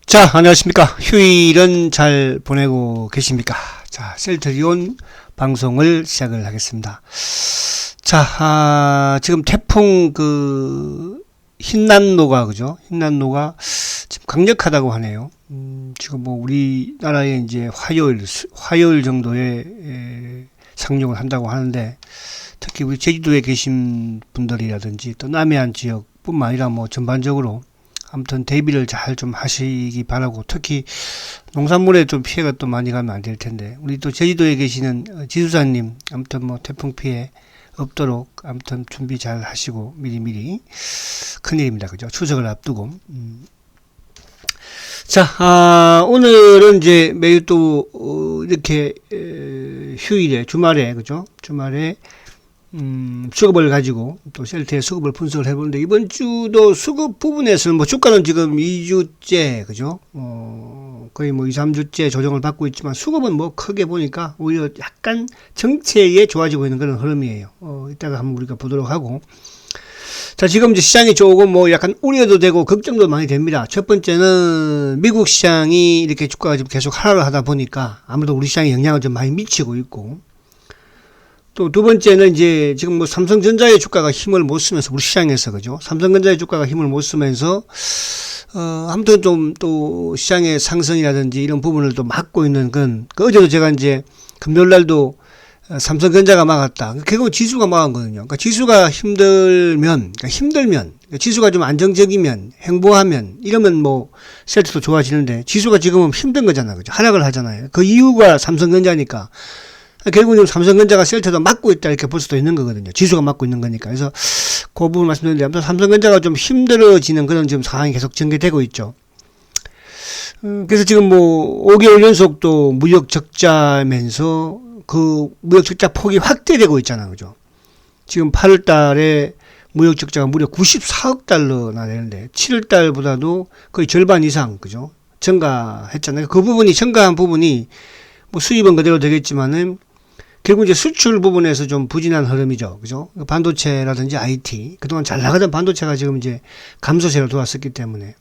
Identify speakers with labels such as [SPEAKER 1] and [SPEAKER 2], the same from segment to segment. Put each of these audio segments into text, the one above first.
[SPEAKER 1] 자, 안녕하십니까. 휴일은 잘 보내고 계십니까? 자, 셀트리온 방송을 시작을 하겠습니다. 자, 지금 태풍 흰난로가, 그죠? 흰난로가 지금 강력하다고 하네요. 지금 뭐 우리나라에 이제 화요일 정도에 상륙을 한다고 하는데, 특히 우리 제주도에 계신 분들이라든지 또 남해안 지역뿐만 아니라 뭐 전반적으로 아무튼 대비를 잘 좀 하시기 바라고, 특히 농산물에 좀 피해가 또 많이 가면 안 될 텐데, 우리 또 제주도에 계시는 지수사님 아무튼 뭐 태풍 피해 없도록 아무튼 준비 잘 하시고 미리미리. 큰일입니다, 그죠? 추석을 앞두고. 자, 오늘은 이제 매일 또 이렇게 휴일에 주말에, 그죠? 주말에 수급을 가지고 또 셀트의 수급을 분석을 해보는데, 이번 주도 수급 부분에서는 뭐 주가는 지금 2주째, 그죠? 거의 뭐 2, 3주째 조정을 받고 있지만, 수급은 뭐 크게 보니까 오히려 약간 정체에 좋아지고 있는 그런 흐름이에요. 이따가 한번 우리가 보도록 하고. 자, 지금 이제 시장이 조금 뭐 약간 우려도 되고 걱정도 많이 됩니다. 첫 번째는 미국 시장이 이렇게 주가가 지금 계속 하락을 하다 보니까 아무래도 우리 시장에 영향을 좀 많이 미치고 있고, 또 두 번째는 이제 지금 뭐 삼성전자의 주가가 힘을 못 쓰면서, 우리 시장에서, 그죠? 삼성전자의 주가가 힘을 못 쓰면서 아무튼 좀 또 시장의 상승이라든지 이런 부분을 또 막고 있는 건, 어제도 제가 이제 금요일 날도 삼성전자가 막았다. 결국 지수가 막은 거거든요. 그러니까 지수가 힘들면, 지수가 좀 안정적이면, 행보하면, 이러면 뭐 셀트도 좋아지는데, 지수가 지금은 힘든 거잖아요. 그죠? 하락을 하잖아요. 그 이유가 삼성전자니까. 결국은 삼성전자가 셀트도 막고 있다, 이렇게 볼 수도 있는 거거든요. 지수가 막고 있는 거니까. 그래서 그 부분 말씀드렸는데, 아무튼 삼성전자가 좀 힘들어지는 그런 지금 상황이 계속 전개되고 있죠. 그래서 지금 뭐 5개월 연속 또 무역 적자면서 그 무역 적자 폭이 확대되고 있잖아요, 그죠? 지금 8월 달에 무역 적자가 무려 94억 달러나 되는데, 7월 달보다도 거의 절반 이상, 그죠? 증가했잖아요. 그 부분이, 증가한 부분이 뭐 수입은 그대로 되겠지만은 결국 이제 수출 부분에서 좀 부진한 흐름이죠, 그죠? 반도체라든지 IT, 그동안 잘 나가던 반도체가 지금 이제 감소세로 돌아섰기 때문에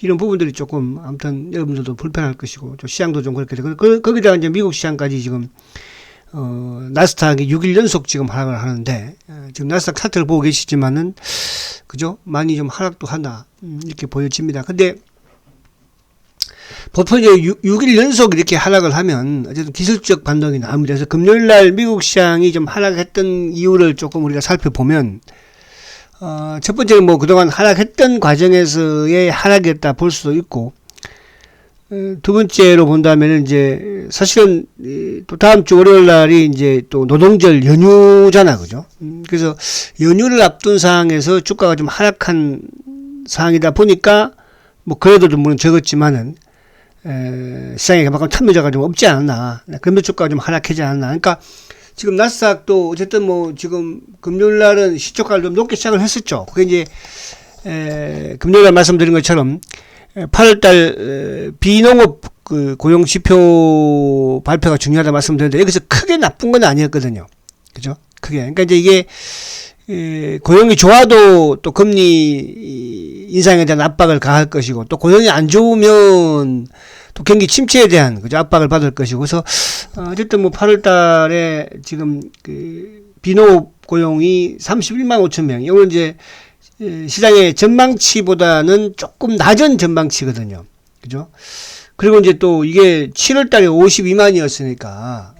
[SPEAKER 1] 이런 부분들이 조금 아무튼 여러분들도 불편할 것이고, 좀 시장도 좀 그렇게 되고, 거기다가 이제 미국 시장까지 지금 나스닥이 6일 연속 지금 하락을 하는데, 지금 나스닥 차트를 보고 계시지만은, 그죠? 많이 좀 하락도 한다, 이렇게 보여집니다. 근데 보통 이제 6일 연속 이렇게 하락을 하면 어쨌든 기술적 반등이 나옵니다. 그래서 금요일날 미국 시장이 좀 하락했던 이유를 조금 우리가 살펴보면, 첫 번째는 뭐 그동안 하락했던 과정에서의 하락이었다 볼 수도 있고, 두 번째로 본다면 이제 사실은 또 다음 주 월요일 날이 이제 또 노동절 연휴잖아, 그죠? 그래서 연휴를 앞둔 상황에서 주가가 좀 하락한 상황이다 보니까, 뭐 그래도 좀 물론 적었지만은 시장에 그만큼 참여자가 좀 없지 않았나, 그러면 주가가 좀 하락하지 않았나. 그러니까 지금 나스닥도 어쨌든 뭐 지금 금요일 날은 시초가를 좀 높게 시작을 했었죠. 그게 이제 금요일 날 말씀드린 것처럼 8월 달 비농업 그 고용 지표 발표가 중요하다 말씀드렸는데, 여기서 크게 나쁜 건 아니었거든요, 그죠? 크게. 그러니까 이제 이게 고용이 좋아도 또 금리 인상에 대한 압박을 가할 것이고, 또 고용이 안 좋으면 또 경기 침체에 대한, 그죠, 압박을 받을 것이고. 그래서 어쨌든 뭐 8월 달에 지금 그 비농업 고용이 31만 5천 명. 이건 이제 시장의 전망치보다는 조금 낮은 전망치거든요, 그죠? 그리고 이제 또 이게 7월 달에 52만이었으니까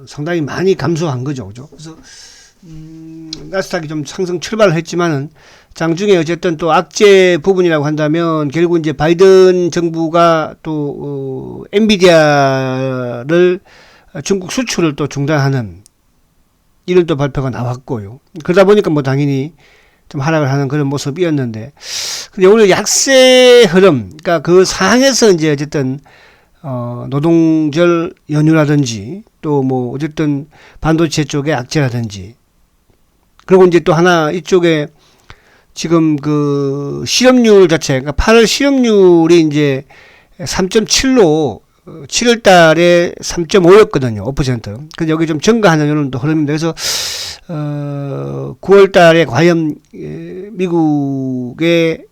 [SPEAKER 1] 상당히 많이 감소한 거죠, 그죠? 그래서 나스닥이 좀 상승 출발을 했지만은, 장중에 어쨌든 또 악재 부분이라고 한다면, 결국 이제 바이든 정부가 또 엔비디아를 중국 수출을 또 중단하는 이런 또 발표가 나왔고요. 그러다 보니까 뭐 당연히 좀 하락을 하는 그런 모습이었는데, 근데 오늘 약세 흐름, 그러니까 그 상황에서 이제 어쨌든 노동절 연휴라든지 또 뭐 어쨌든 반도체 쪽의 악재라든지, 그리고 이제 또 하나 이쪽에 지금 그 실업률 자체, 그러니까 8월 실업률이 이제 3.7로 7월 달에 3.5였거든요. 5%. 그래서 여기 좀 증가하는 이런 또 흐름입니다. 그래서 9월 달에 과연 미국의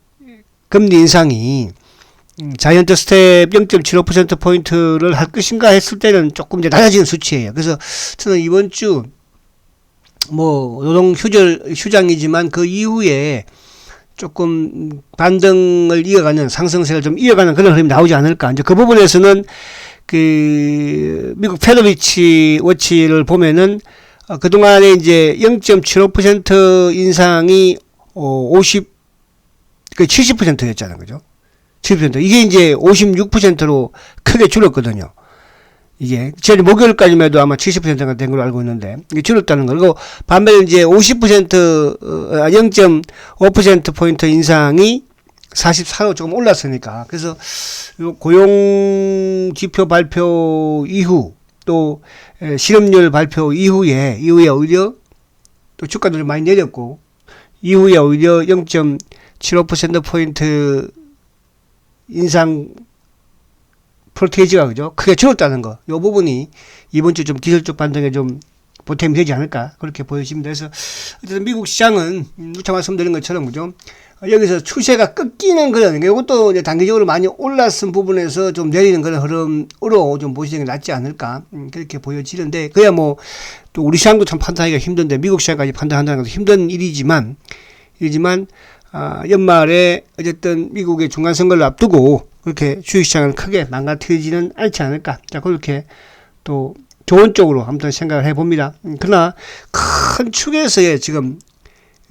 [SPEAKER 1] 금리 인상이 자이언트 스텝 0.75%포인트를 할 것인가 했을 때는 조금 이제 낮아지는 수치예요. 그래서 저는 이번 주 노동 휴장이지만 그 이후에 조금 반등을 이어가는, 상승세를 좀 이어가는 그런 흐름이 나오지 않을까. 이제 그 부분에서는 미국 패드 워치를 보면은 그동안에 이제 0.75% 인상이 70%였잖아요. 그죠? 70%. 이게 이제 56%로 크게 줄었거든요. 이게 지난 목요일까지만 해도 아마 70%가 된 걸로 알고 있는데 이게 줄었다는 거. 그리고 반면에 이제 0.5%포인트 인상이 44로 조금 올랐으니까. 그래서 고용 지표 발표 이후 또 실업률 발표 이후에 오히려 또 주가들이 많이 내렸고, 이후에 오히려 0.75%포인트 인상 프로테이지가 그죠? 크게 줄었다는 거. 이 부분이 이번 주 좀 기술적 반등에 좀 보탬이 되지 않을까 그렇게 보여집니다. 그래서 어쨌든 미국 시장은 누차 말씀드린 것처럼 그죠? 여기서 추세가 끊기는 그런, 이것도 이제 단기적으로 많이 올랐은 부분에서 좀 내리는 그런 흐름으로 좀 보시는 게 낫지 않을까 그렇게 보여지는데, 그야 뭐 또 우리 시장도 참 판단하기가 힘든데 미국 시장까지 판단한다는 것도 힘든 일이지만 연말에 어쨌든 미국의 중간선거를 앞두고 그렇게 주식시장을 크게 망가뜨리지는 않지 않을까. 자, 그렇게 또 좋은 쪽으로 한번 생각을 해봅니다. 그러나 큰 축에서의 지금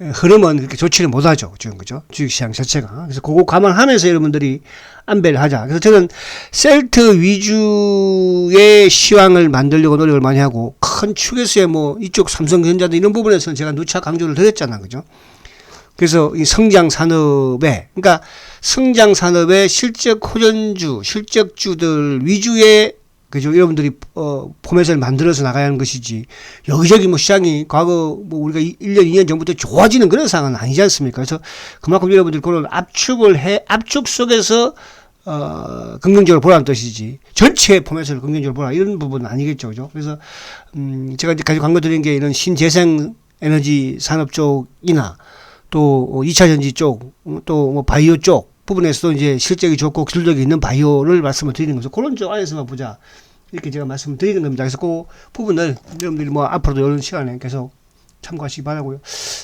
[SPEAKER 1] 흐름은 그렇게 좋지는 못하죠. 지금, 그죠? 주식시장 자체가. 그래서 그거 감안하면서 여러분들이 안배를 하자. 그래서 저는 셀트 위주의 시황을 만들려고 노력을 많이 하고, 큰 축에서의 이쪽 삼성전자도 이런 부분에서는 제가 누차 강조를 드렸잖아. 그죠? 그래서 이 성장 산업의 실적 호전주, 실적주들 위주의 그죠? 여러분들이 포맷을 만들어서 나가야 하는 것이지, 여기저기 시장이 과거 우리가 1년 2년 전부터 좋아지는 그런 상황은 아니지 않습니까? 그래서 그만큼 여러분들이 그런 압축 속에서 긍정적으로 보라는 뜻이지, 전체 포맷을 긍정적으로 보라 이런 부분은 아니겠죠. 그죠? 그래서 제가 이제 가지고 광고 드린 게 이런 신재생 에너지 산업 쪽이나 또 2차 전지 쪽, 또 바이오 쪽 부분에서도 이제 실적이 좋고 기술력이 있는 바이오를 말씀을 드리는 거죠. 그런 쪽 안에서만 보자, 이렇게 제가 말씀을 드리는 겁니다. 그래서 그 부분을 여러분들이 앞으로도 이런 시간에 계속 참고하시기 바라고요.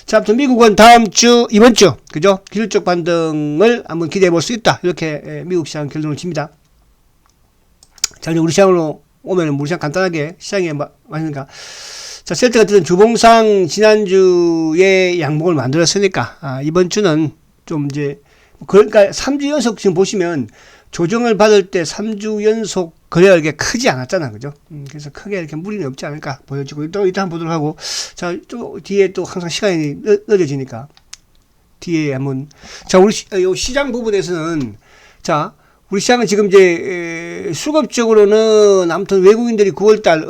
[SPEAKER 1] 자, 아무튼 미국은 이번 주, 그죠? 기술적 반등을 한번 기대해 볼 수 있다. 이렇게 미국 시장 결론을 집니다. 자, 이제 우리 시장으로 오면 우리 시장 간단하게 시장에 맞는가. 자, 셀트가 어쨌든 주봉상 지난주에 양봉을 만들었으니까, 이번 주는 좀 이제, 그러니까 3주 연속 지금 보시면 조정을 받을 때 3주 연속 거래가 이렇게 크지 않았잖아. 그죠? 그래서 크게 이렇게 무리는 없지 않을까 보여지고, 일단 한번 보도록 하고, 자, 또 뒤에 또 항상 시간이 늦어지니까, 뒤에 한번, 자, 우리 시장 부분에서는, 자, 우리 시장은 지금 이제, 수급적으로는 아무튼 외국인들이 9월달,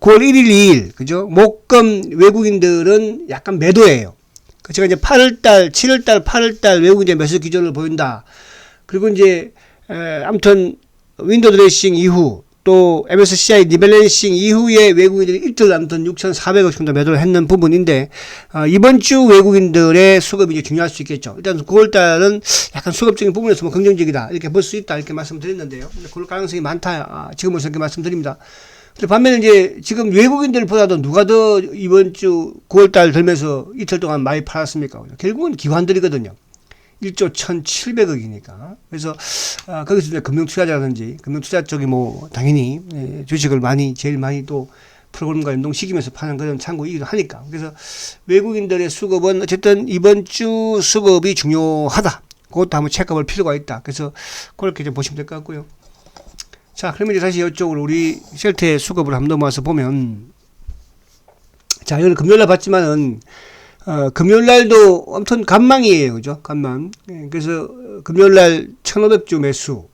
[SPEAKER 1] 9월 1일, 2일, 그죠? 목금 외국인들은 약간 매도예요. 제가 이제 8월달, 7월달, 8월달 외국인의 매수 기준을 보인다. 그리고 이제, 아무튼, 윈도우 드레싱 이후, 또 MSCI 리밸런싱 이후에 외국인들이 이틀 아무튼 6,400억 정도 매도를 했는 부분인데, 이번 주 외국인들의 수급이 이제 중요할 수 있겠죠. 일단 9월달은 약간 수급적인 부분에서 긍정적이다. 이렇게 볼 수 있다. 이렇게 말씀드렸는데요. 그럴 가능성이 많다. 지금으로서 이렇게 말씀드립니다. 반면에 이제 지금 외국인들보다도 누가 더 이번 주 9월달 들면서 이틀 동안 많이 팔았습니까? 결국은 기관들이거든요. 1조 1,700억이니까. 그래서 거기서 이제 금융투자자라든지 금융투자 쪽이 당연히 주식을 제일 많이 또 프로그램과 연동시키면서 파는 그런 창구이기도 하니까. 그래서 외국인들의 수급은 어쨌든 이번 주 수급이 중요하다. 그것도 한번 체크해볼 필요가 있다. 그래서 그렇게 좀 보시면 될 것 같고요. 자, 그러면 이제 다시 이쪽으로 우리 셀트의 수급을 한번 넘어와서 보면, 자, 이거는 금요일날 봤지만은, 금요일날도 아무튼 간망이에요. 그죠? 간망. 그래서 금요일날 1,500주 매수.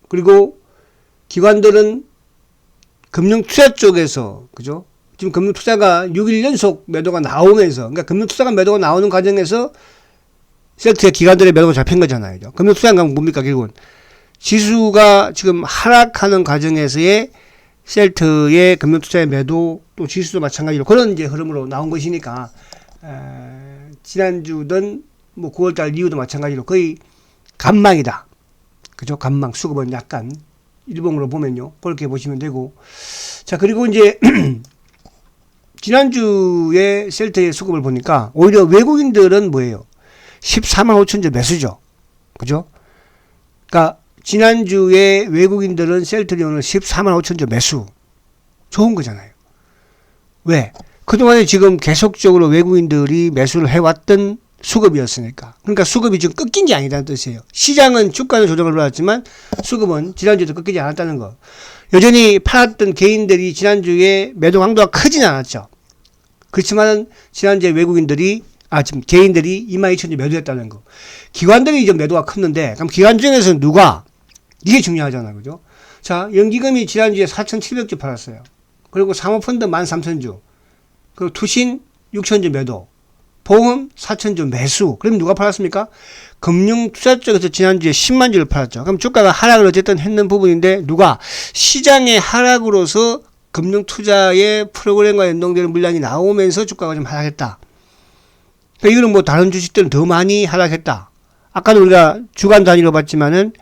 [SPEAKER 1] 그리고 기관들은 금융투자 쪽에서, 그죠? 지금 금융투자가 6일 연속 매도가 나오면서, 그러니까 금융투자가 매도가 나오는 과정에서 셀트의 기관들의 매도가 잡힌 거잖아요. 그죠? 금융투자가 뭡니까, 결국은? 지수가 지금 하락하는 과정에서의 셀트의 금융투자의 매도, 또 지수도 마찬가지로 그런 이제 흐름으로 나온 것이니까, 지난주든 9월달 이후도 마찬가지로 거의 간망이다. 그죠? 간망, 수급은 약간 일봉으로 보면요. 그렇게 보시면 되고. 자, 그리고 이제 지난주에 셀트의 수급을 보니까 오히려 외국인들은 뭐예요? 14만 5천 주 매수죠. 그죠? 그러니까 지난주에 외국인들은 셀트리온을 14만 5천 주 매수. 좋은 거잖아요. 왜? 그동안에 지금 계속적으로 외국인들이 매수를 해왔던 수급이었으니까. 그러니까 수급이 지금 꺾인 게 아니라는 뜻이에요. 시장은 주가는 조정을 받았지만 수급은 지난주에도 꺾이지 않았다는 거. 여전히 팔았던 개인들이 지난주에 매도 강도가 크진 않았죠. 그렇지만 지난주에 외국인들이 지금 개인들이 22,000주 매도했다는 거. 기관들이 좀 매도가 컸는데 그럼 기관 중에서는 누가? 이게 중요하잖아. 그죠? 자, 연기금이 지난주에 4,700주 팔았어요. 그리고 사모펀드 13,000주. 그리고 투신 6,000주 매도. 보험 4,000주 매수. 그럼 누가 팔았습니까? 금융투자 쪽에서 지난주에 10만 주를 팔았죠. 그럼 주가가 하락을 어쨌든 했는 부분인데 누가? 시장의 하락으로서 금융투자의 프로그램과 연동되는 물량이 나오면서 주가가 좀 하락했다. 그러니까 이거는 뭐 다른 주식들은 더 많이 하락했다. 아까도 우리가 주간 단위로 봤지만은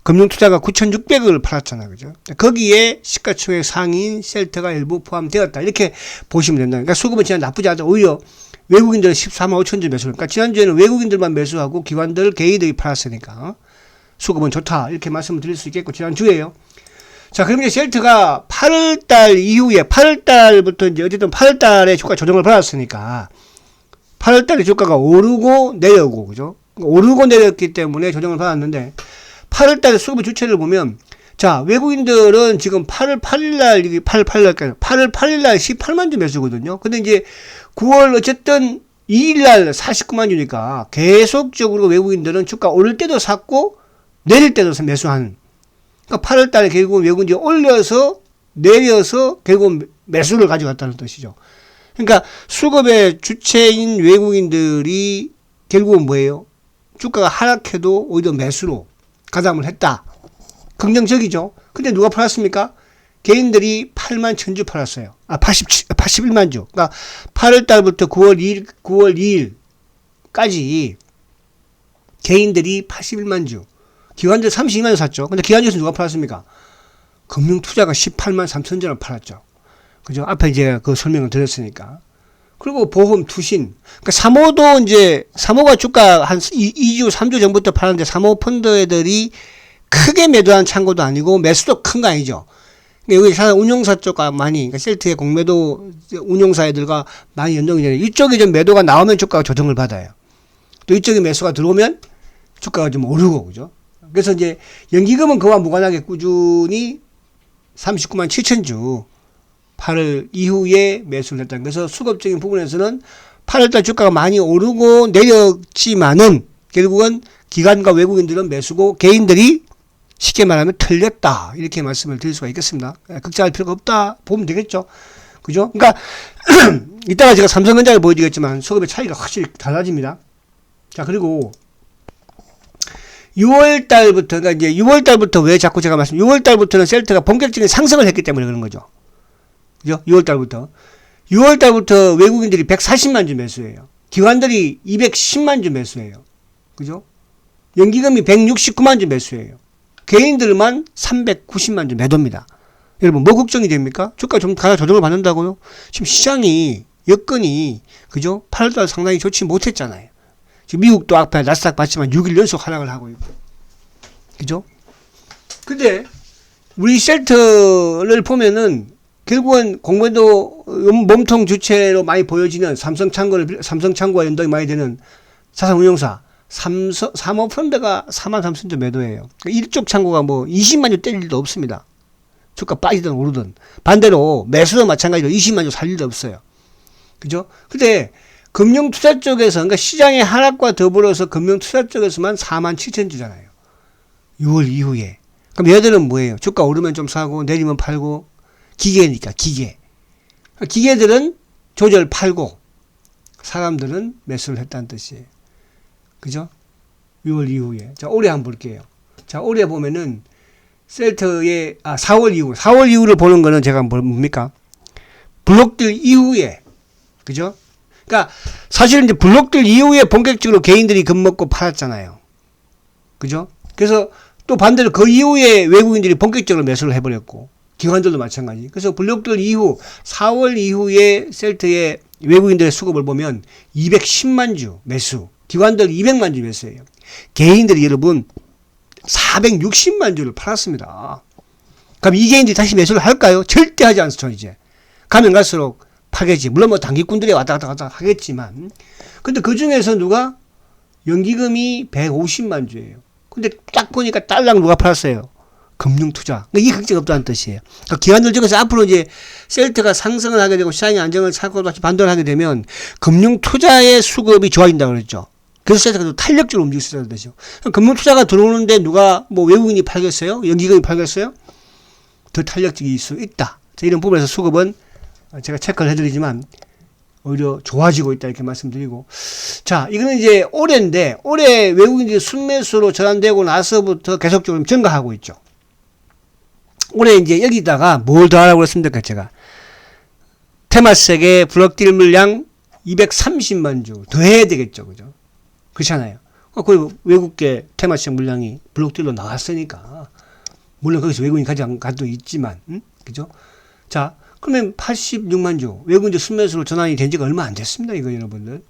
[SPEAKER 1] 금융투자가 9,600억을 팔았잖아요. 그죠? 거기에 시가총액 상위인 셀트가 일부 포함되었다. 이렇게 보시면 된다. 그러니까 수급은 진짜 나쁘지 않다. 오히려 외국인들은 14만 5천 주 매수. 그러니까 지난주에는 외국인들만 매수하고 기관들, 개인들이 팔았으니까 수급은 좋다. 이렇게 말씀을 드릴 수 있겠고, 지난주에요. 자, 그럼 이제 셀트가 8월달 이후에, 8월달부터 이제 어쨌든 8월달에 주가 조정을 받았으니까 8월달에 주가가 오르고 내려오고, 그죠? 오르고 내렸기 때문에 조정을 받았는데 8월달에 수급의 주체를 보면 자, 외국인들은 지금 8월 8일날, 8월 8일날 18만 주 매수거든요. 근데 이제 9월 어쨌든 2일날 49만 주니까 계속적으로 외국인들은 주가 오를 때도 샀고 내릴 때도 매수하는. 그러니까 8월 달에 결국은 외국인들이 올려서 내려서 결국은 매수를 가져갔다는 뜻이죠. 그러니까 수급의 주체인 외국인들이 결국은 뭐예요? 주가가 하락해도 오히려 매수로 가담을 했다. 긍정적이죠. 근데 누가 팔았습니까? 개인들이 8만 1000주 팔았어요. 81만 주. 그러니까 8월 달부터 9월 2일까지 개인들이 81만 주. 기관들 32만 주 샀죠. 근데 기관에서 누가 팔았습니까? 금융투자가 18만 3천 주를 팔았죠. 그죠? 앞에 이제 그 설명을 드렸으니까. 그리고 보험, 투신. 그러니까 사모가 주가 한 2주, 3주 전부터 팔았는데 사모펀드 애들이 크게 매도한 창고도 아니고 매수도 큰 거 아니죠. 여기 사실 운용사 쪽과 많이, 그러니까 셀트의 공매도 운용사 애들과 많이 연동이 되는, 이쪽이 좀 매도가 나오면 주가가 조정을 받아요. 또 이쪽에 매수가 들어오면 주가가 좀 오르고, 그죠? 그래서 이제 연기금은 그와 무관하게 꾸준히 39만 7천 주 8월 이후에 매수를 했다. 그래서 수급적인 부분에서는 8월달 주가가 많이 오르고 내렸지만은 결국은 기관과 외국인들은 매수고 개인들이 쉽게 말하면 틀렸다. 이렇게 말씀을 드릴 수가 있겠습니다. 걱정할 필요가 없다. 보면 되겠죠. 그죠? 그러니까 이따가 제가 삼성전자를 보여드리겠지만 수급의 차이가 확실히 달라집니다. 자, 그리고 6월달부터, 그러니까 이제 6월달부터 왜 자꾸 제가 6월달부터는 셀트가 본격적인 상승을 했기 때문에 그런 거죠. 그죠? 6월달부터 외국인들이 140만 주 매수해요. 기관들이 210만 주 매수해요. 그죠? 연기금이 169만 주 매수해요. 개인들만 390만 주 매도입니다. 여러분, 뭐 걱정이 됩니까? 주가 좀 가다 조정을 받는다고요? 지금 시장이, 여건이, 그죠? 8월달 상당히 좋지 못했잖아요. 지금 미국도 앞에 나스닥 봤지만 6일 연속 하락을 하고 있고. 그죠? 근데, 우리 셀트를 보면은, 결국은 공매도 몸통 주체로 많이 보여지는 삼성창고와 연동이 많이 되는 자산운용사, 사모펀드가 43,000주 매도해요. 이쪽 창고가 뭐 20만 주 뗄 일도 없습니다. 주가 빠지든 오르든. 반대로 매수도 마찬가지로 20만 주 살 일도 없어요. 그죠? 근데 금융투자 쪽에서, 그러니까 시장의 하락과 더불어서 금융투자 쪽에서만 47,000주잖아요. 6월 이후에. 그럼 얘들은 뭐예요? 주가 오르면 좀 사고 내리면 팔고. 기계니까 기계. 기계들은 조절 팔고 사람들은 매수를 했다는 뜻이에요. 그죠? 6월 이후에. 자, 올해 한번 볼게요. 자, 올해 보면은 셀트의 4월 이후를 보는 거는 제가 뭡니까? 블록들 이후에. 그죠? 그러니까 사실은 이제 블록들 이후에 본격적으로 개인들이 겁먹고 팔았잖아요. 그죠? 그래서 또 반대로 그 이후에 외국인들이 본격적으로 매수를 해버렸고, 기관들도 마찬가지. 그래서 블록들 이후, 4월 이후에 셀트의 외국인들의 수급을 보면 210만 주 매수, 기관들 200만 주 매수예요. 개인들이 여러분 460만 주를 팔았습니다. 그럼 이 개인들이 다시 매수를 할까요? 절대 하지 않죠, 이제. 가면 갈수록 파겠지. 물론 뭐 단기꾼들이 왔다 갔다 하겠지만. 근데 그 중에서 누가? 연기금이 150만 주예요. 근데 딱 보니까 딸랑 누가 팔았어요? 금융투자. 이 걱정 없다는 뜻이에요. 그러니까 기관들 중에서 앞으로 이제 셀트가 상승을 하게 되고 시장이 안정을 찾고 다시 반등을 하게 되면 금융투자의 수급이 좋아진다고 그랬죠. 그래서 셀트가 탄력적으로 움직일 수 있다는 뜻이죠. 금융투자가 들어오는데 누가 뭐 외국인이 팔겠어요? 연기금이 팔겠어요? 더 탄력적일 수 있다. 이런 부분에서 수급은 제가 체크를 해드리지만 오히려 좋아지고 있다 이렇게 말씀드리고, 자, 이거는 이제 올해인데 올해 외국인들이 순매수로 전환되고 나서부터 계속적으로 증가하고 있죠. 올해 이제 여기다가 뭘 더 하라고 그랬습니까? 제가 테마색의 블록딜 물량 230만 주 더 해야 되겠죠, 그죠? 그렇잖아요. 그리고 외국계 테마색 물량이 블록딜로 나왔으니까, 물론 거기서 외국인이 가져간 것도 있지만, 그죠? 자, 그러면 86만 주 외국인들 순매수로 전환이 된 지가 얼마 안 됐습니다, 이거 여러분들.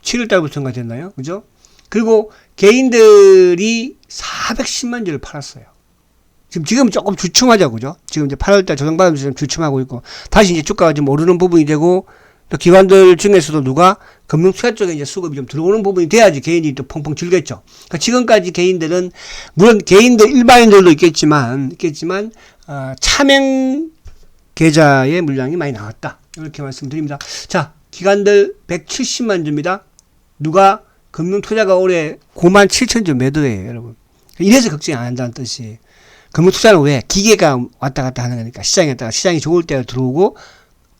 [SPEAKER 1] 7월 달부터인가 됐나요? 그죠? 그리고 개인들이 410만 주를 팔았어요. 지금 조금 주춤하죠, 그죠? 지금 이제 8월달 조정받으면서 좀 주춤하고 있고, 다시 이제 주가가 좀 오르는 부분이 되고, 또 기관들 중에서도 누가 금융투자 쪽에 이제 수급이 좀 들어오는 부분이 돼야지 개인이 또 펑펑 즐겠죠. 그러니까 지금까지 개인들은, 물론 개인들, 일반인들도 있겠지만, 차명 계좌의 물량이 많이 나왔다. 이렇게 말씀드립니다. 자, 기관들 170만 주입니다. 누가 금융투자가 올해 9만 7천 주 매도예요, 여러분. 이래서 걱정이 안 한다는 뜻이에요. 금융투자는 왜? 기계가 왔다 갔다 하는 거니까. 시장이 좋을 때 들어오고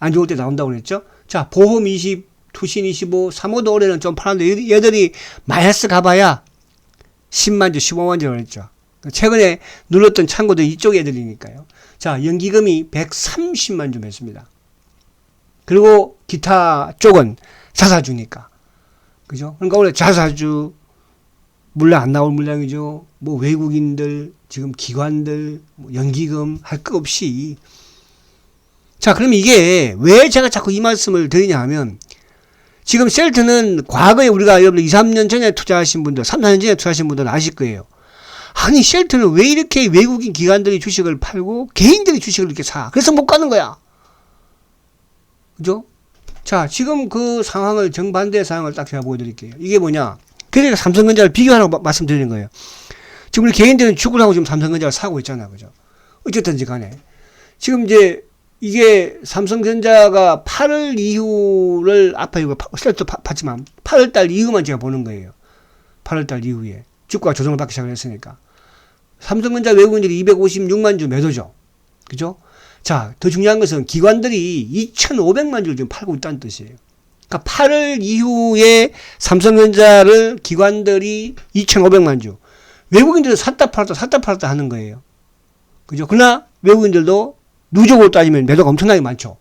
[SPEAKER 1] 안 좋을 때 나온다고 그랬죠. 자, 보험 20, 투신 25, 3호도 올해는 좀 팔았는데 얘들이 마이너스 가봐야 10만 주, 15만 주라고 그랬죠. 최근에 눌렀던 창고도 이쪽 애들이니까요. 자, 연기금이 130만 주 매수입니다. 그리고 기타 쪽은 자사주니까. 그죠? 그러니까 원래 자사주 물량 안 나올 물량이죠. 뭐 외국인들, 지금 기관들, 뭐 연기금 할 거 없이. 자, 그럼 이게 왜 제가 자꾸 이 말씀을 드리냐 하면, 지금 셀트는 과거에 우리가 여러분 2, 3년 전에 투자하신 분들, 3, 4년 전에 투자하신 분들은 아실 거예요. 아니, 셀트는 왜 이렇게 외국인 기관들이 주식을 팔고 개인들이 주식을 이렇게 사? 그래서 못 가는 거야. 그죠? 자, 지금 그 상황을, 정반대의 상황을 딱 제가 보여드릴게요. 이게 뭐냐? 그러니까 삼성전자를 비교하라고 말씀드리는 거예요. 지금 우리 개인들은 죽을 하고 지금 삼성전자를 사고 있잖아. 그죠? 어쨌든지 간에. 지금 이제 이게 삼성전자가 8월 이후를 앞에 이거 셀트 봤지만 8월달 이후만 제가 보는 거예요. 8월달 이후에. 주가가 조정을 받기 시작을 했으니까. 삼성전자 외국인들이 256만 주 매도죠. 그죠? 자, 더 중요한 것은 기관들이 2,500만 주를 지금 팔고 있다는 뜻이에요. 그러니까 8월 이후에 삼성전자를 기관들이 2,500만 주. 외국인들은 샀다 팔았다 하는 거예요. 그죠? 그러나 외국인들도 누적으로 따지면 매도가 엄청나게 많죠.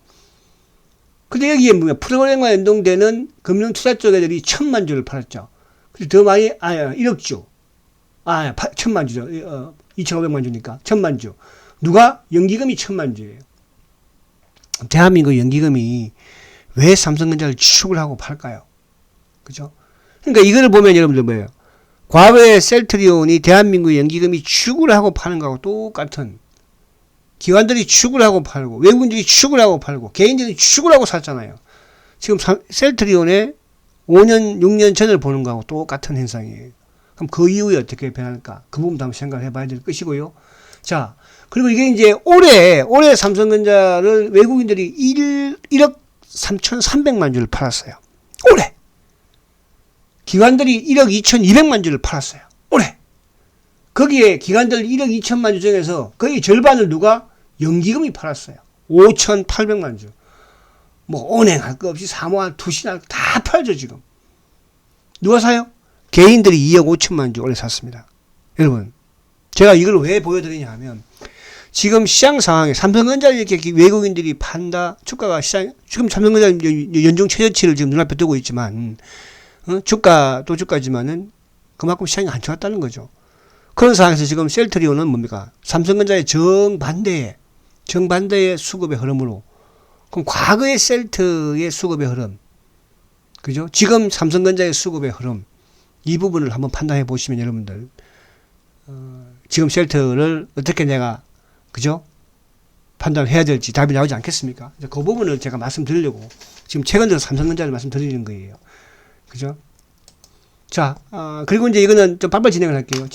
[SPEAKER 1] 근데 여기에 뭐냐, 프로그램과 연동되는 금융투자 쪽 애들이 1,000만 주를 팔았죠. 그래서 더 많이, 1억 주. 1,000만 주죠. 2,500만 주니까. 1,000만 주. 누가? 연기금이 1,000만 주예요. 대한민국 연기금이 왜 삼성전자를 추측을 하고 팔까요? 그죠? 그러니까 이거를 보면 여러분들 뭐예요? 과거에 셀트리온이 대한민국 연기금이 추측을 하고 파는 거하고 똑같은, 기관들이 추측을 하고 팔고 외국인들이 추측을 하고 팔고 개인들이 추측을 하고 샀잖아요. 지금 셀트리온의 5년 6년 전을 보는 거하고 똑같은 현상이에요. 그럼 그 이후에 어떻게 변할까? 그 부분도 한번 생각을 해봐야 될 것이고요. 자, 그리고 이게 이제 올해 삼성전자를 외국인들이 1억 3,300만 주를 팔았어요. 올해. 기관들이 1억 2,200만 주를 팔았어요. 올해. 거기에 기관들 1억 2천만 주 중에서 거의 절반을 누가? 연기금이 팔았어요. 5,800만 주. 뭐 은행할 거 없이 사모할, 투신할 거 다 팔죠 지금. 누가 사요? 개인들이 2억 5천만 주 올해 샀습니다. 여러분, 제가 이걸 왜 보여드리냐 하면, 지금 시장 상황에 삼성전자를 이렇게 외국인들이 판다, 주가가 지금 삼성전자 연중 최저치를 지금 눈앞에 두고 있지만, 주가도 주가지만은 그만큼 시장이 안 좋았다는 거죠. 그런 상황에서 지금 셀트리온은 뭡니까? 삼성전자의 정반대의 수급의 흐름으로. 그럼 과거의 셀트의 수급의 흐름, 그죠? 지금 삼성전자의 수급의 흐름, 이 부분을 한번 판단해 보시면 여러분들, 지금 셀트를 어떻게 내가, 그죠? 판단해야 될지 답이 나오지 않겠습니까? 그 부분을 제가 말씀드리려고 지금 최근 들어 삼성전자를 말씀드리는 거예요. 그죠? 자, 그리고 이제 이거는 좀 빨리빨리 진행을 할게요.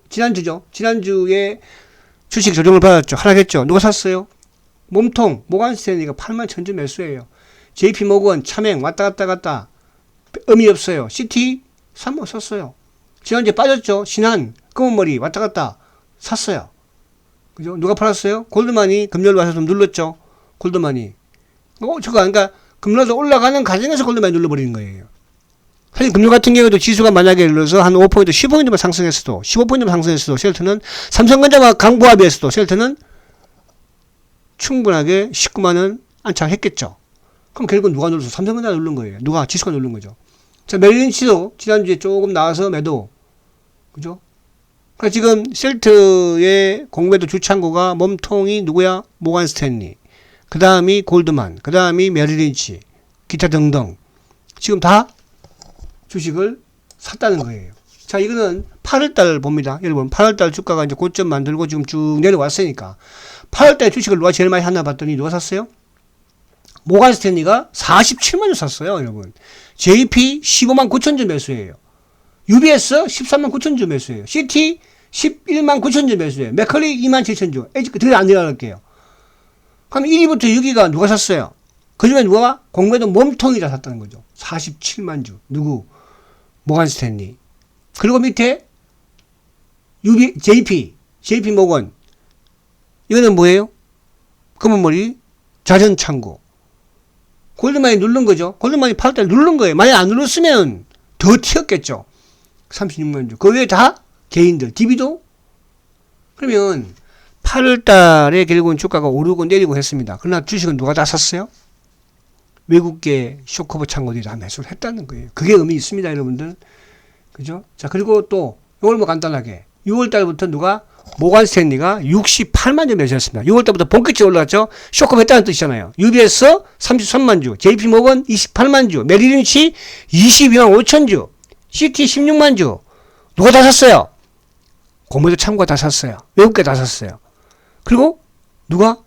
[SPEAKER 1] 지난주죠. 지난주에 주식 조정을 받았죠. 하락했죠. 누가 샀어요? 몸통, 모간스탠리가 8만 천주 매수예요. JP모건, 차맹, 왔다 갔다. 의미 없어요. CT, 3만 샀어요. 지난주에 빠졌죠. 신한, 검은머리, 왔다 갔다. 샀어요. 그죠? 누가 팔았어요? 골드만이 금요일 와서 좀 눌렀죠. 골드만이. 그러니까 금요일도 올라가는 과정에서 골드만이 눌러버리는 거예요. 사실 금요 같은 경우에도 지수가 만약에 예를 들어서 한 5포인트, 10포인트만 상승했어도, 15포인트만 상승했어도 셀트는 삼성전자와 강보합에서도 셀트는 충분하게 19만원 안착했겠죠. 그럼 결국은 누가 눌러서 삼성전자가 누른 거예요. 누가? 지수가 누른 거죠. 자, 메릴린치도 지난주에 조금 나와서 매도. 그죠? 그러니까 지금 셀트의 공매도 주창구가 몸통이 누구야? 모간스탠리. 그 다음이 골드만. 그 다음이 메릴린치. 기타 등등. 지금 다 주식을 샀다는 거예요. 자, 이거는 8월달 봅니다. 여러분, 8월달 주가가 이제 고점 만들고 지금 쭉 내려왔으니까. 8월달 주식을 누가 제일 많이 샀나 봤더니 누가 샀어요? 모간스탠리가 47만 주 샀어요, 여러분. JP 15만 9천 주 매수예요. UBS 13만 9천 주 매수예요. CT 11만 9천 주 매수예요. 맥컬리 2만 7천 주. 더 안 내려갈게요. 그럼 1위부터 6위가 누가 샀어요? 그 중에 누가? 공매도 몸통이 다 샀다는 거죠. 47만 주. 누구? 모간스탠리. 그리고 밑에 JP 모건. 이거는 뭐예요? 검은머리 자전창고. 골드만이 누른 거죠. 골드만이 8월달 누른 거예요. 만약 안 눌렀으면 더 튀었겠죠. 36만 주. 그 외에 다 개인들. DB도? 그러면 8월달에 결국은 주가가 오르고 내리고 했습니다. 그러나 주식은 누가 다 샀어요? 외국계 쇼커버 창고들이 다 매수를 했다는 거예요. 그게 의미 있습니다, 여러분들. 그죠? 자, 그리고 또, 이걸 뭐 간단하게. 6월달부터 누가? 모간스탠리가 68만 주 매수했습니다. 6월달부터 본격적으로 올라갔죠? 쇼커버 했다는 뜻이잖아요. UBS 33만 주, JP모건 28만 주, 메릴린치 22만 5천 주, CT 16만 주. 누가 다 샀어요? 공매도 창고가 다 샀어요. 외국계 다 샀어요. 그리고 누가?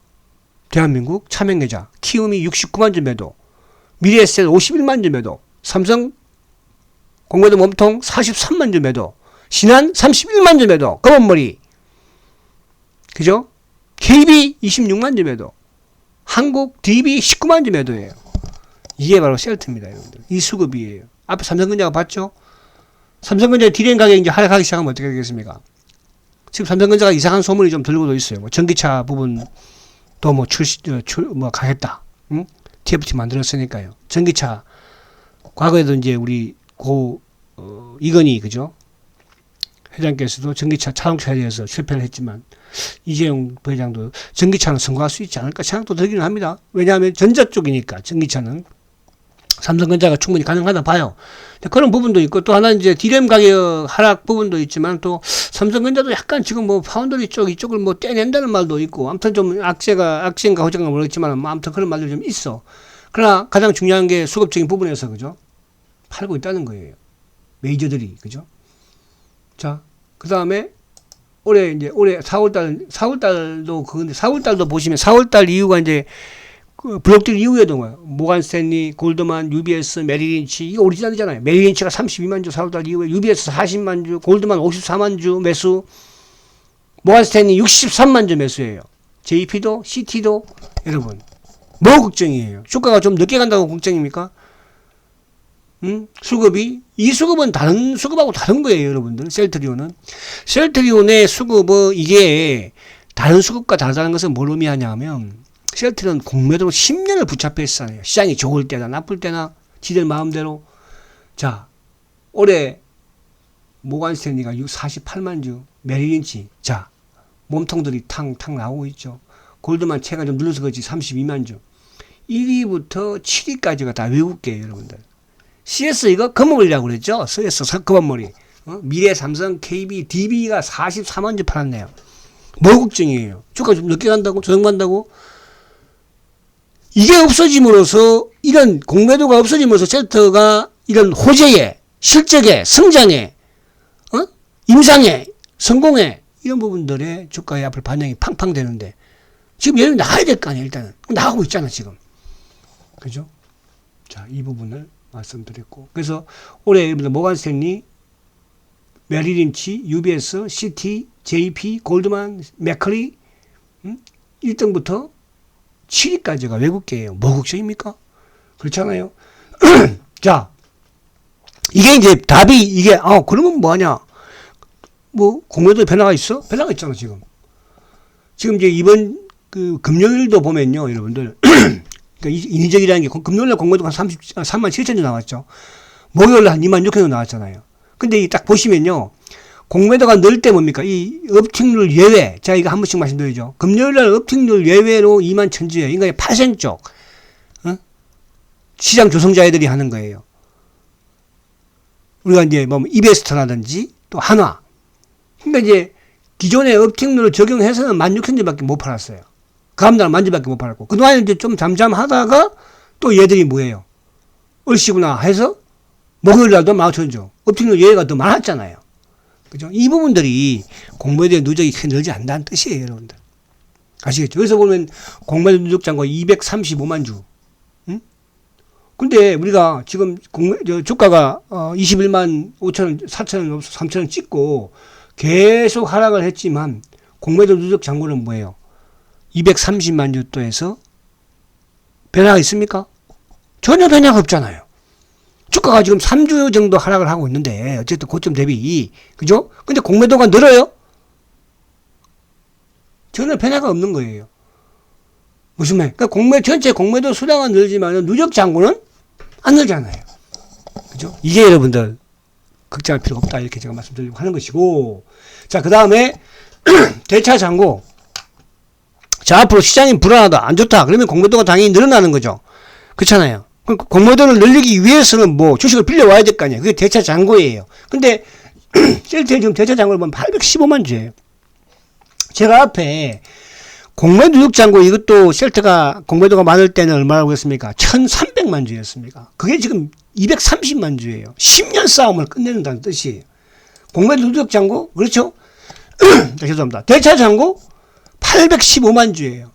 [SPEAKER 1] 대한민국 차명계좌 키움이 69만 주 매도, 미래에셋 51만 주 매도, 삼성 공매도 몸통 43만 주 매도, 신한 31만 주 매도, 검은머리. 그죠? KB 26만 주 매도, 한국 DB 19만 주 매도예요. 이게 바로 셀트입니다, 여러분들. 이 수급이에요. 앞에 삼성전자가 봤죠? 삼성전자 디램 가격이 이제 하락하기 시작하면 어떻게 되겠습니까? 지금 삼성전자가 이상한 소문이 좀 들고도 있어요. 뭐 전기차 부분도 뭐 가겠다. 응? TFT 만들었으니까요. 전기차. 과거에도 이제 우리 이건희, 그죠? 회장께서도 전기차 자동차에 대해서 실패를 했지만, 이재용 부회장도 전기차는 성공할 수 있지 않을까 생각도 들기는 합니다. 왜냐하면 전자 쪽이니까, 전기차는. 삼성전자가 충분히 가능하다 봐요. 그런 부분도 있고, 또 하나 이제 디램 가격 하락 부분도 있지만, 또 삼성전자도 약간 지금 뭐 파운드리 쪽 이쪽을 뭐 떼낸다는 말도 있고, 아무튼 좀 악재인가 호재인가 모르겠지만, 뭐 아무튼 그런 말도 좀 있어. 그러나 가장 중요한 게 수급적인 부분에서, 그죠? 팔고 있다는 거예요. 메이저들이, 그죠? 자, 그 다음에 올해 4월달도 그건데, 4월달도 보시면 4월달 이후가 이제 블록딜 이후에도 모간스탠리, 골드만, UBS, 메릴린치, 이게 오리지널이잖아요. 메릴린치가 32만 주 4월달 이후에, UBS 40만 주, 골드만 54만 주 매수, 모간스탠리 63만 주 매수예요. JP도 CT도 여러분 뭐 걱정이에요? 주가가 좀 늦게 간다고 걱정입니까? 수급이, 이 수급은 다른 수급하고 다른 거예요, 여러분들. 셀트리온의 수급은 이게 다른 수급과 다르다는 것은 뭘 의미하냐면, 셀트리온 공매도로 10년을 붙잡혀 있었잖아요. 시장이 좋을 때나 나쁠 때나 지들 마음대로. 자, 올해 모간스탠리가 48만 주, 메릴린치, 자, 몸통들이 탕탕 나오고 있죠. 골드만 채가 좀 눌러서 그렇지 32만 주. 1위부터 7위까지가 다 외국계예요, 여러분들. CS 이거 검은머리라고 그랬죠? CS 검은머리. 미래, 삼성, KB, DB가 44만 주 팔았네요. 뭐 걱정이에요? 주가 좀 늦게 간다고? 조정받는다고? 이게 없어짐으로써, 이런 공매도가 없어짐으로써 셀터가 이런 호재에, 실적에, 성장에, 임상에, 성공에, 이런 부분들의 주가의 앞을 반영이 팡팡 되는데, 지금 얘는 나가야 될 거 아니에요, 일단은. 나가고 있잖아, 지금. 그죠? 자, 이 부분을 말씀드렸고. 그래서 올해 여러분들 모간 스탠리, 메리린치, UBS, CT, JP, 골드만, 맥커리, 1등부터 7위까지가 외국계예요. 뭐 걱정입니까? 그렇잖아요. 자, 이게 이제 답이 이게 그러면 뭐 하냐? 뭐 공매도 변화가 있어? 변화가 있잖아, 지금. 지금 이제 이번 그 금요일도 보면요, 여러분들. 그러니까 인위적이라는 게 금요일날 공매도가 3만 7천 주 나왔죠. 목요일날 한 2만 6천 주 나왔잖아요. 근데 딱 보시면요, 공매도가 늘 때 뭡니까? 이 업틱률 예외. 제가 이거 한 번씩 말씀드리죠. 금요일날 업틱률 예외로 2만 천주예요. 그러니까 파생 쪽, 시장 조성자애들이 하는 거예요. 우리가 이제 뭐 이베스트라든지 또 한화. 그러니까 이제 기존의 업틱률을 적용해서는 16,000주밖에 못 팔았어요. 그 다음날 10,000주밖에 못 팔았고. 그동안에 이제 좀 잠잠하다가 또 얘들이 뭐예요? 얼씨구나 해서 목요일날도 15,000주. 업틱률 예외가 더 많았잖아요. 그죠? 이 부분들이 공매도의 누적이 크게 늘지 않는다는 뜻이에요, 여러분들. 아시겠죠? 여기서 보면 공매도 누적 잔고 235만 주. 근데 우리가 지금 주가가 21만 5천원, 4천원, 3천원 찍고 계속 하락을 했지만 공매도 누적 잔고는 뭐예요? 230만 주도에서 변화가 있습니까? 전혀 변화가 없잖아요. 주가가 지금 3주 정도 하락을 하고 있는데 어쨌든 고점 대비, 그죠? 근데 공매도가 늘어요? 전혀 변화가 없는 거예요. 무슨 말? 그러니까 전체 공매도 수량은 늘지만 누적 잔고는 안 늘잖아요. 그죠? 이게 여러분들 걱정할 필요가 없다, 이렇게 제가 말씀드리려고 하는 것이고. 자, 그 다음에 대차 잔고. 자, 앞으로 시장이 불안하다, 안 좋다, 그러면 공매도가 당연히 늘어나는 거죠. 그렇잖아요. 공매도를 늘리기 위해서는 뭐 주식을 빌려와야 될 거 아니에요. 그게 대차 잔고예요. 근데 셀트에 지금 대차 잔고를 보면 815만 주예요. 제가 앞에 공매도 누적 잔고, 이것도 셀트가 공매도가 많을 때는 얼마라고 했습니까? 1,300만 주였습니까? 그게 지금 230만 주예요. 10년 싸움을 끝내는다는 뜻이에요. 공매도 누적 잔고, 그렇죠? 죄송합니다. 대차 잔고 815만 주예요.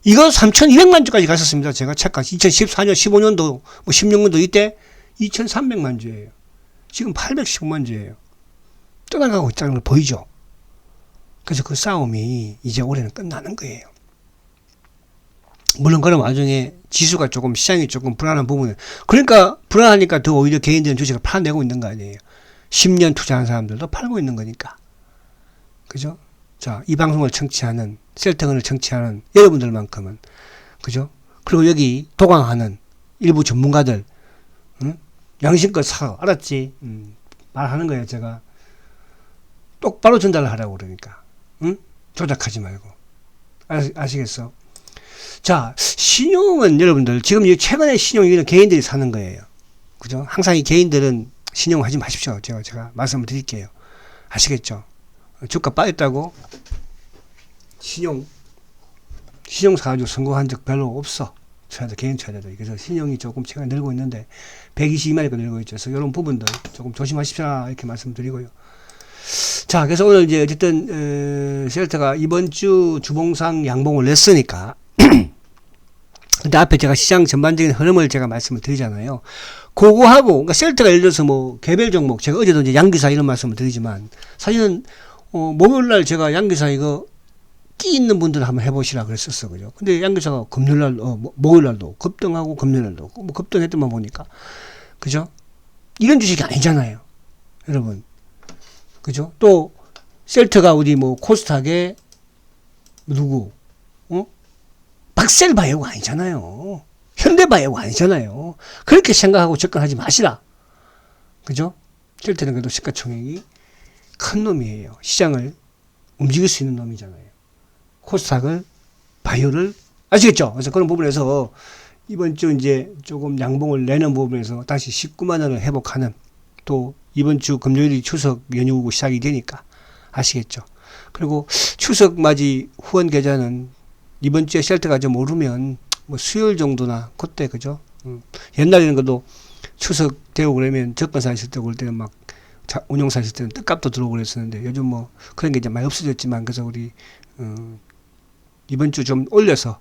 [SPEAKER 1] 이거 3,200만 주까지 갔었습니다. 제가 잠깐 2014년, 15년도, 뭐 16년도 이때 2,300만 주예요. 지금 815만 주예요. 떠나가고 있다는 걸 보이죠? 그래서 그 싸움이 이제 올해는 끝나는 거예요. 물론 그런 와중에 지수가 조금, 시장이 조금 불안한 부분은, 그러니까 불안하니까 더 오히려 개인들은 주식을 팔아내고 있는 거 아니에요. 10년 투자한 사람들도 팔고 있는 거니까. 그죠? 자, 이 방송을 청취하는, 셀트건을 청취하는 여러분들만큼은, 그죠? 그리고 여기 도강하는 일부 전문가들, 양심껏 사, 알았지? 말하는 거예요, 제가. 똑바로 전달을 하라고 그러니까. 조작하지 말고. 아시겠어? 자, 신용은 여러분들, 지금 최근에 신용이 개인들이 사는 거예요. 그죠? 항상 이 개인들은 신용하지 마십시오. 제가 말씀을 드릴게요. 아시겠죠? 주가 빠졌다고 신용 사가지고 성공한 적 별로 없어. 개인 투자자들. 그래서 신용이 조금 최근에 늘고 있는데 122만이가 늘고 있죠. 그래서 이런 부분들 조금 조심하십시오. 이렇게 말씀드리고요. 자, 그래서 오늘 이제 어쨌든 셀트가 이번 주 주봉상 양봉을 냈으니까 근데 앞에 제가 시장 전반적인 흐름을 제가 말씀을 드리잖아요. 그거하고, 그러니까 셀트가 예를 들어서 뭐 개별 종목, 제가 어제도 이제 양기사 이런 말씀을 드리지만 사실은 목요일날 제가 양기사 이거 끼 있는 분들 한번 해보시라 그랬었어, 그죠? 근데 양기사가 금요일날, 목요일날도 급등하고 금요일날도 뭐 급등했더만 보니까, 그죠? 이런 주식이 아니잖아요, 여러분. 그죠? 또 셀트가 어디 뭐 코스닥에 누구, 박셀바이오가 아니잖아요. 현대바이오가 아니잖아요. 그렇게 생각하고 접근하지 마시라. 그죠? 셀트는 그래도 시가총액이 큰 놈이에요. 시장을 움직일 수 있는 놈이잖아요. 코스닥을, 바이오를, 아시겠죠? 그래서 그런 부분에서 이번 주 이제 조금 양봉을 내는 부분에서 다시 19만 원을 회복하는, 또 이번 주 금요일이 추석 연휴고 시작이 되니까 아시겠죠. 그리고 추석 맞이 후원 계좌는 이번 주에 쉘터가 좀 오르면 뭐 수요일 정도나 그때 그죠. 옛날에는 그래도 추석 되고 그러면 적건사 있을 때 올 때는 막 운용사 있을 때는 뜻값도 들어오고 그랬었는데 요즘 뭐 그런 게 이제 많이 없어졌지만 그래서 우리 이번 주 좀 올려서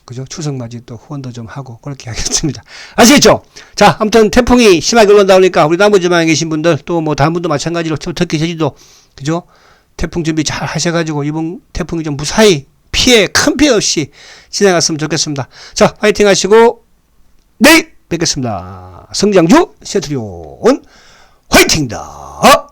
[SPEAKER 1] 그죠? 추석 맞이 또 후원도 좀 하고 그렇게 하겠습니다. 아시겠죠? 자, 아무튼 태풍이 심하게 올라온다 보니까 우리 남부지방에 계신 분들 또 뭐 다른 분도 마찬가지로 특히 제주도 그죠? 태풍 준비 잘 하셔가지고 이번 태풍이 좀 무사히 큰 피해 없이 지나갔으면 좋겠습니다. 자, 화이팅 하시고 내일 뵙겠습니다. 성장주 세트리온 화이팅다.